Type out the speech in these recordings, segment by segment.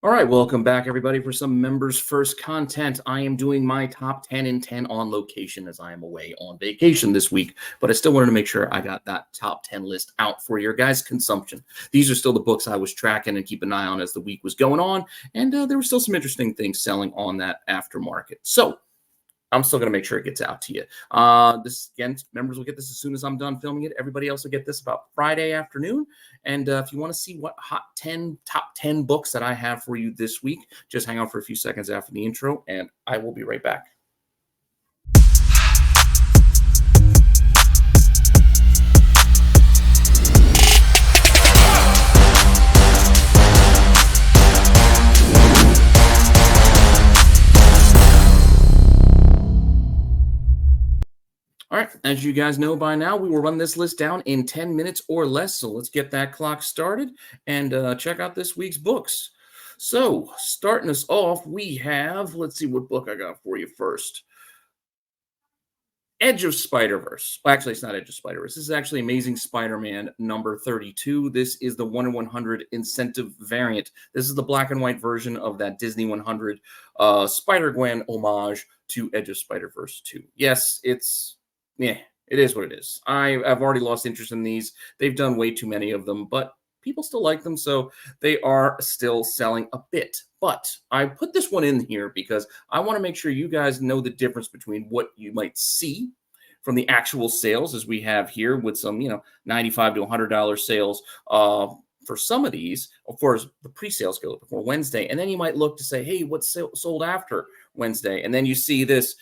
All right, welcome back, everybody, for some members first content. I am doing my top 10 and 10 on location as I am away on vacation this week, but I still wanted to make sure I got that top 10 list out for your guys' consumption. These are still the books I was tracking and keep an eye on as the week was going on, and there were still some interesting things selling on that aftermarket. So I'm still going to make sure it gets out to you. This again, members will get this as soon as I'm done filming it. Everybody else will get this about Friday afternoon. And if you want to see what top 10 books that I have for you this week, just hang on for a few seconds after the intro, and I will be right back. All right, as you guys know by now, we will run this list down in 10 minutes or less. So let's get that clock started and check out this week's books. So starting us off, we have, let's see what book I got for you first. Edge of Spider-Verse. Well, actually, it's not Edge of Spider-Verse. This is actually Amazing Spider-Man number 32. This is the 1 in 100 incentive variant. This is the black and white version of that Disney 100 Spider-Gwen homage to Edge of Spider-Verse 2. Yes, it is what it is. I've already lost interest in these. They've done way too many of them, but people still like them, so they are still selling a bit. But I put this one in here because I want to make sure you guys know the difference between what you might see from the actual sales, as we have here with some, $95 to $100 sales for some of these, of course, the pre-sales go before Wednesday. And then you might look to say, hey, what's sold after Wednesday? And then you see this,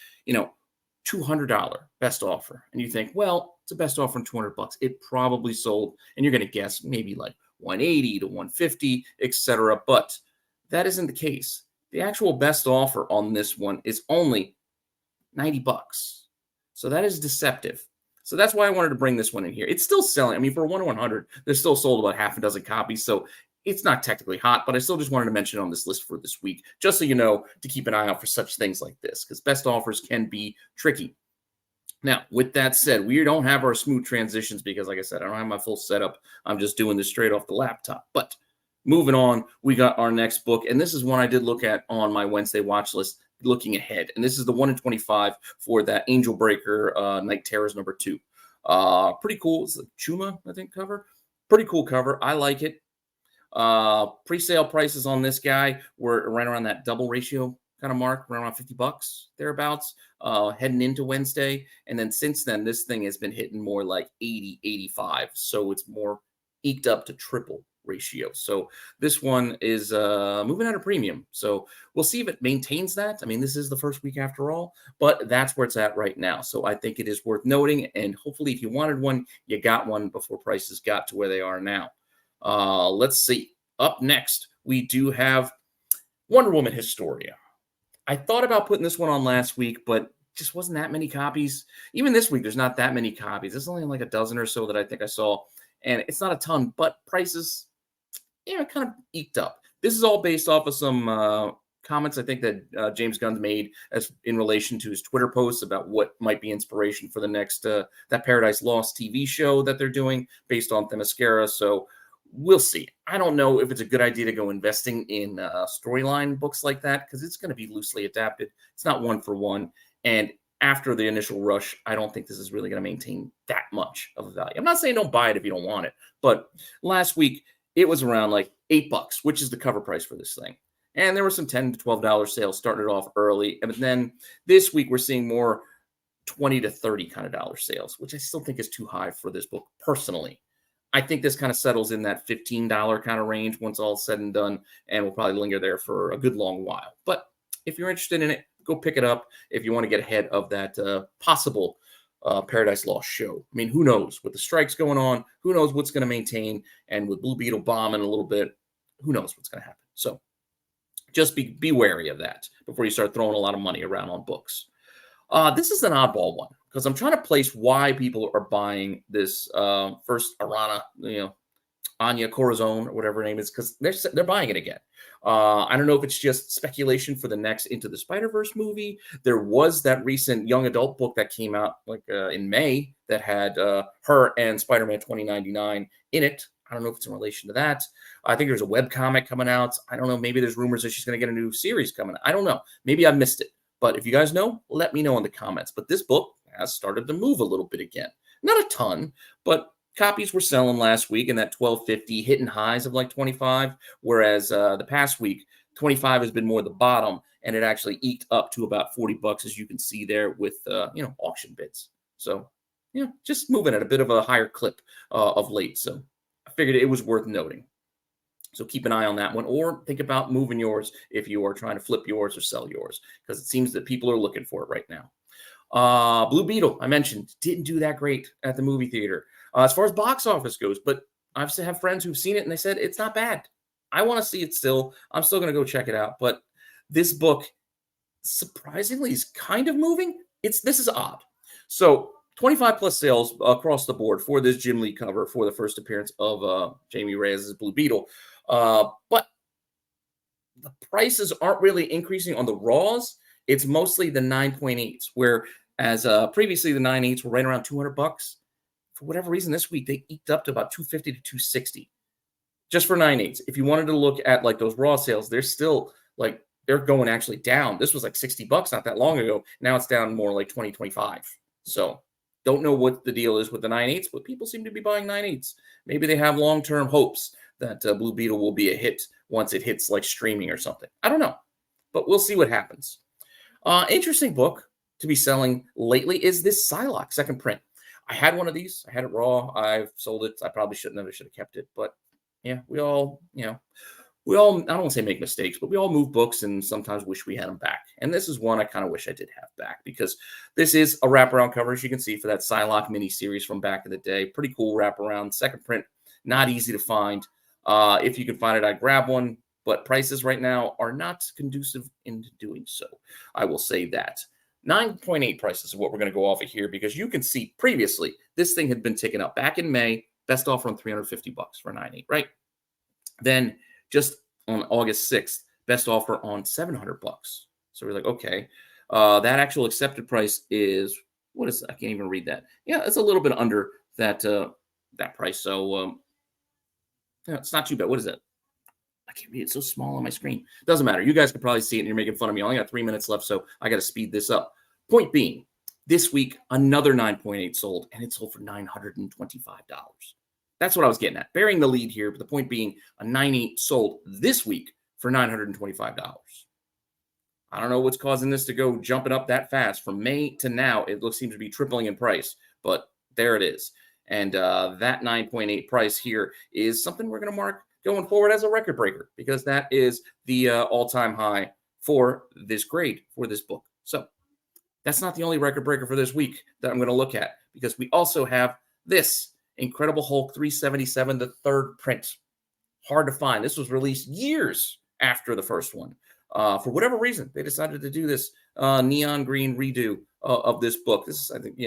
$200 best offer. And you think, well, it's a best offer in $200. It probably sold, and you're going to guess maybe like 180 to 150, etc. But that isn't the case. The actual best offer on this one is only $90. So that is deceptive. So that's why I wanted to bring this one in here. It's still selling. I mean, for 1 in 100, they're still sold about half a dozen copies. So it's not technically hot, but I still just wanted to mention it on this list for this week, just so you know to keep an eye out for such things like this, because best offers can be tricky. Now, with that said, we don't have our smooth transitions because, like I said, I don't have my full setup. I'm just doing this straight off the laptop. But moving on, we got our next book, and this is one I did look at on my Wednesday watch list, looking ahead. And this is the 1 in 25 for that Angel Breaker Night Terrors number 2. Pretty cool. It's a Chuma, I think, cover. Pretty cool cover. I like it. Pre-sale prices on this guy were right around that double ratio kind of mark, around $50 thereabouts, heading into Wednesday. And then since then, this thing has been hitting more like 80, 85. So it's more eked up to triple ratio. So this one is moving at a premium. So we'll see if it maintains that. I mean, this is the first week after all, but that's where it's at right now. So I think it is worth noting. And hopefully if you wanted one, you got one before prices got to where they are now. Let's see. Up next, we do have Wonder Woman Historia. I thought about putting this one on last week, but just wasn't that many copies. Even this week, there's not that many copies. There's only like a dozen or so that I think I saw, and it's not a ton, but prices, kind of eked up. This is all based off of some comments I think that James Gunn's made as in relation to his Twitter posts about what might be inspiration for the next that Paradise Lost TV show that they're doing based on Themyscira. So we'll see. I don't know if it's a good idea to go investing in storyline books like that because it's going to be loosely adapted. It's not one for one. And after the initial rush, I don't think this is really going to maintain that much of a value. I'm not saying don't buy it if you don't want it, but last week it was around like $8, which is the cover price for this thing. And there were some $10 to $12 sales started off early. And then this week we're seeing more $20 to $30 kind of dollar sales, which I still think is too high for this book personally. I think this kind of settles in that $15 kind of range once all said and done, and will probably linger there for a good long while. But if you're interested in it, go pick it up if you want to get ahead of that possible Paradise Lost show. I mean, who knows? With the strikes going on, who knows what's going to maintain? And with Blue Beetle bombing a little bit, who knows what's going to happen? So just be wary of that before you start throwing a lot of money around on books. This is an oddball one because I'm trying to place why people are buying this first Arana, Anya Corazon or whatever her name is, because they're buying it again. I don't know if it's just speculation for the next Into the Spider-Verse movie. There was that recent young adult book that came out in May that had her and Spider-Man 2099 in it. I don't know if it's in relation to that. I think there's a web comic coming out. I don't know. Maybe there's rumors that she's going to get a new series coming. I don't know. Maybe I missed it. But if you guys know, let me know in the comments. But this book has started to move a little bit again. Not a ton, but copies were selling last week in that 12.50, hitting highs of like 25. Whereas the past week, 25 has been more the bottom, and it actually eked up to about 40 bucks, as you can see there with auction bids. So just moving at a bit of a higher clip of late. So I figured it was worth noting. So keep an eye on that one, or think about moving yours if you are trying to flip yours or sell yours, because it seems that people are looking for it right now. Blue Beetle, I mentioned, didn't do that great at the movie theater as far as box office goes, but I've have friends who've seen it and they said it's not bad. I want to see it still. I'm still going to go check it out, but this book surprisingly is kind of moving. This is odd. So 25 plus sales across the board for this Jim Lee cover for the first appearance of Jamie Reyes' Blue Beetle. But the prices aren't really increasing on the raws. It's mostly the 9.8s, whereas previously the 9.8s were right around 200 bucks. For whatever reason, this week they eked up to about 250 to 260 just for 9.8s. If you wanted to look at like those raw sales, they're still like they're going actually down. This was like 60 bucks not that long ago. Now it's down more like 20, 25. So don't know what the deal is with the 9.8s, but people seem to be buying 9.8s. Maybe they have long-term hopes that Blue Beetle will be a hit once it hits like streaming or something. I don't know, but we'll see what happens. Interesting book to be selling lately is this Psylocke second print. I had one of these. I had it raw. I've sold it. I probably should have kept it, but yeah, we all, I don't want to say make mistakes, but we all move books and sometimes wish we had them back. And this is one I kind of wish I did have back, because this is a wraparound cover, as you can see, for that Psylocke mini series from back in the day. Pretty cool wraparound. Second print, not easy to find. If you can find it, I'd grab one, but prices right now are not conducive into doing so. I will say that. 9.8 prices is what we're going to go off of here, because you can see previously this thing had been ticking up. Back in May, best offer on 350 bucks for 9.8, right? Then just on August 6th, best offer on 700 bucks. So we're like, okay, that actual accepted price is, what is, I can't even read that. Yeah, it's a little bit under that price. So it's not too bad. What is it? I can't read it. It's so small on my screen. Doesn't matter. You guys can probably see it and you're making fun of me. I only got 3 minutes left, so I got to speed this up. Point being, this week, another 9.8 sold, and it sold for $925. That's what I was getting at. Bearing the lead here, but the point being, a 9.8 sold this week for $925. I don't know what's causing this to go jumping up that fast. From May to now, it seems to be tripling in price, but there it is. And that 9.8 price here is something we're going to mark going forward as a record breaker, because that is the all-time high for this grade for this book. So that's not the only record breaker for this week that I'm going to look at, because we also have this Incredible Hulk 377, the third print. Hard to find. This was released years after the first one. For whatever reason, they decided to do this neon green redo of this book. This is, I think,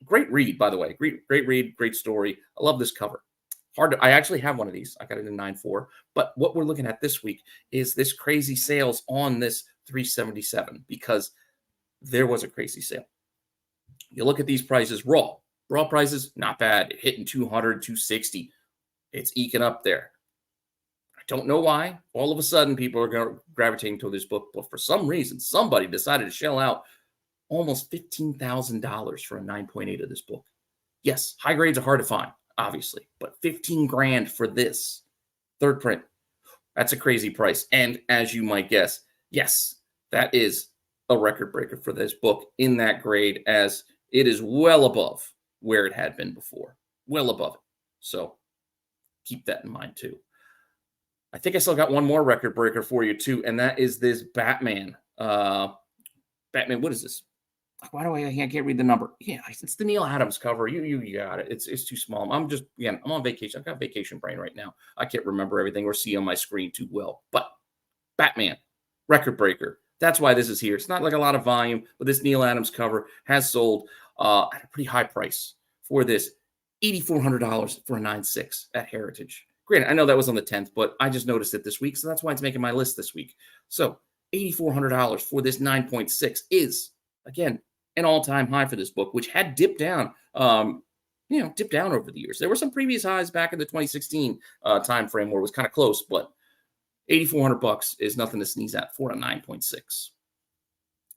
great read, by the way. Great read, great story. I love this cover. I actually have one of these. I got it in 9.4. But what we're looking at this week is this crazy sales on this 377, because there was a crazy sale. You look at these prices, raw prices, not bad. Hitting 200, 260. It's eking up there. I don't know why. All of a sudden, people are gravitating to this book, but for some reason, somebody decided to shell out almost $15,000 for a 9.8 of this book. Yes, high grades are hard to find, obviously, but 15 grand for this third print. That's a crazy price. And as you might guess, yes, that is a record breaker for this book in that grade, as it is well above where it had been before. Well above it. So keep that in mind too. I think I still got one more record breaker for you too, and that is this Batman. Batman, what is this? Why do I can't read the number? Yeah, it's the Neil Adams cover. You got it. It's too small. I'm on vacation. I've got vacation brain right now. I can't remember everything or see on my screen too well. But Batman, record breaker. That's why this is here. It's not like a lot of volume, but this Neil Adams cover has sold at a pretty high price for this $8,400 for a 9.6 at Heritage. Granted, I know that was on the 10th, but I just noticed it this week, so that's why it's making my list this week. So $8,400 for this 9.6 is, again, an all-time high for this book, which had dipped down dipped down over the years. There were some previous highs back in the 2016 time frame where it was kind of close, but $8,400 is nothing to sneeze at for a 9.6.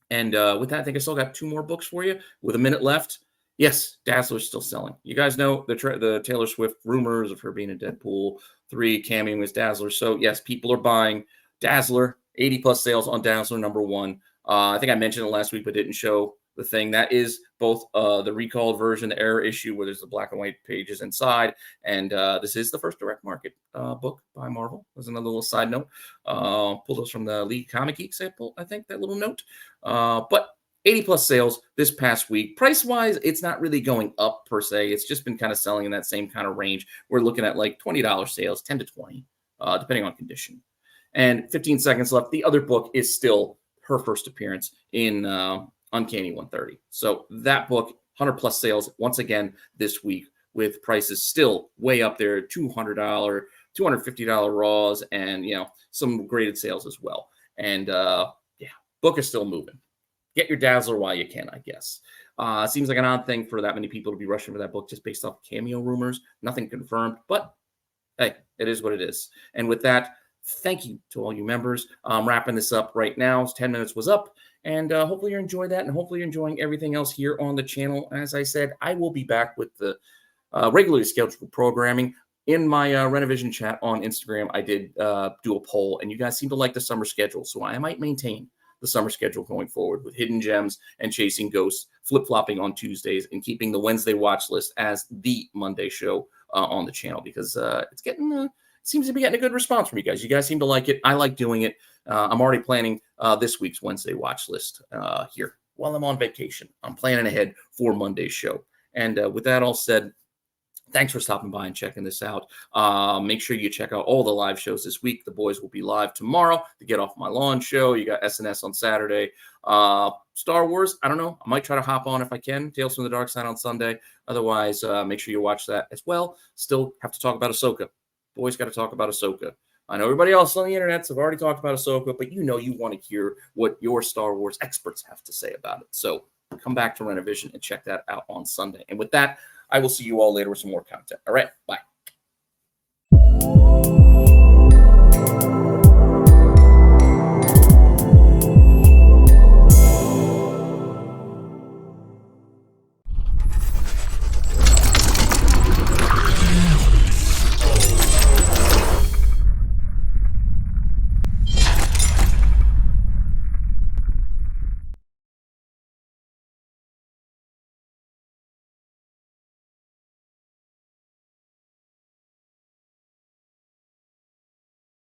And with that, I think I still got 2 more books for you with a minute left. Yes, Dazzler's still selling. You guys know the Taylor Swift rumors of her being in Deadpool 3 cameoing as Dazzler. So yes, people are buying Dazzler. 80 plus sales on Dazzler #1. I think I mentioned it last week, but didn't show the thing. That is both the recalled version, the error issue, where there's the black and white pages inside, and this is the first direct market book by Marvel. There's another little side note. Pulled those from the League Comic Geek sample, I think, that little note. But 80 plus sales this past week. Price wise, it's not really going up per se. It's just been kind of selling in that same kind of range. We're looking at like $20 sales, 10 to 20, depending on condition. And 15 seconds left. The other book is still her first appearance in Uncanny 130. So that book, 100 plus sales once again this week, with prices still way up there, $200, $250 raws, and some graded sales as well. And book is still moving. Get your Dazzler while you can, I guess. Seems like an odd thing for that many people to be rushing for that book just based off cameo rumors. Nothing confirmed, but hey, it is what it is. And with that, thank you to all you members. I'm wrapping this up right now. 10 minutes was up. And hopefully you enjoy that, and hopefully you're enjoying everything else here on the channel. As I said, I will be back with the regularly scheduled programming. In my Rennavision chat on Instagram, I did do a poll, and you guys seem to like the summer schedule, so I might maintain the summer schedule going forward with Hidden Gems and Chasing Ghosts flip-flopping on Tuesdays and keeping the Wednesday watch list as the Monday show on the channel, because it's getting seems to be getting a good response from you guys. You guys seem to like it. I like doing it. I'm already planning this week's Wednesday watch list here while I'm on vacation. I'm planning ahead for Monday's show. And with that all said, thanks for stopping by and checking this out. Make sure you check out all the live shows this week. The boys will be live tomorrow, the Get Off My Lawn show. You got SNS on Saturday. Star Wars, I don't know. I might try to hop on if I can. Tales from the Dark Side on Sunday. Otherwise, make sure you watch that as well. Still have to talk about Ahsoka. Boys got to talk about Ahsoka. I know everybody else on the internet have already talked about Ahsoka, but you want to hear what your Star Wars experts have to say about it. So come back to Rennavision and check that out on Sunday. And with that, I will see you all later with some more content. All right, bye.